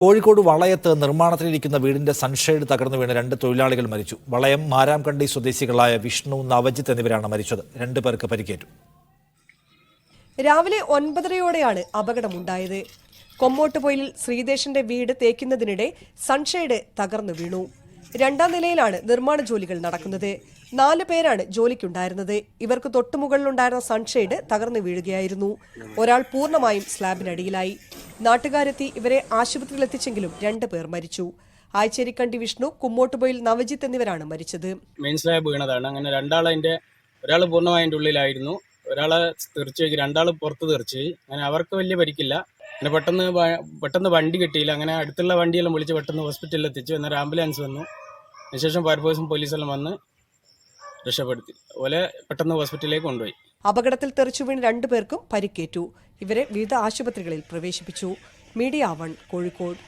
കോഴിക്കോട് വളയത്ത് നിർമ്മാണത്തിലിരിക്കുന്ന വീടിന്റെ സൺഷെയ്ഡ് തകർന്നു വീണ് 2 തൊഴിലാളികൾ മരിച്ചു. വളയം മാരാംകണ്ടി സ്വദേശികളായ വിഷ്ണു, നവജിത്ത് എന്നിവരാണ് മരിച്ചത്. 2 പേർക്ക് പരിക്കേറ്റു. രാവിലെ 9:30യോടെയാണ് അപകടമുണ്ടായത്. കൊമ്മോട്ടുപൊയിലിൽ ശ്രീദേശന്റെ വീട് തേക്കുന്നതിനിടെ സൺഷെയ്ഡ് തകർന്നു വീണു. 2ാം നിലയിലാണ് നിർമ്മാണ ജോലികൾ നടക്കുന്നത്. 4 പേരാണ് ജോലിക്കുണ്ടായിരുന്നത്. ഇവർക്ക് തൊട്ടുമുകളിലുണ്ടായിരുന്ന സൺഷെയ്ഡ് തകർന്നു വീഴുകയായിരുന്നു. ഒരാൾ പൂർണ്ണമായും സ്ലാബിനടിയിലായി. നാട്ടുകാരെത്തി ഇവരെ ആശുപത്രിയിലെത്തിച്ചെങ്കിലും 2 പേർ മരിച്ചു. ആയ്ച്ചേരിക്കണ്ടി വിഷ്ണു, കുമ്മോട്ടുപൊയിൽ നവജിത്ത് എന്നിവരാണ് മരിച്ചത്. മെയിൻ സ്ലാബ് വീണതാണ്. അങ്ങനെ ഒരാൾ പൂർണ്ണമായതിൻ്റെ ഉള്ളിലായിരുന്നു, ഒരാളെ തെറിച്ച് 2 പുറത്ത് തെറിച്ച്. അങ്ങനെ അവർക്ക് വലിയ പരിക്കില്ല. അങ്ങനെ പെട്ടെന്ന് വണ്ടി കിട്ടിയില്ല. അങ്ങനെ അടുത്തുള്ള വണ്ടിയെല്ലാം വിളിച്ച് പെട്ടെന്ന് ഹോസ്പിറ്റലിൽ എത്തിച്ചു. എന്നാൽ ആംബുലൻസ് വന്നു. അതിനുശേഷം ഫയർഫോഴ്സും പോലീസെല്ലാം വന്ന് രക്ഷപ്പെടുത്തി. അതുപോലെ പെട്ടെന്ന് ഹോസ്പിറ്റലിലേക്ക് കൊണ്ടുപോയി. അപകടത്തിൽ തെറിച്ചു വീണ് 2 പേർക്കും പരിക്കേറ്റു. ഇവരെ വിവിധ ആശുപത്രികളിൽ പ്രവേശിപ്പിച്ചു. മീഡിയ 1 കോഴിക്കോട്.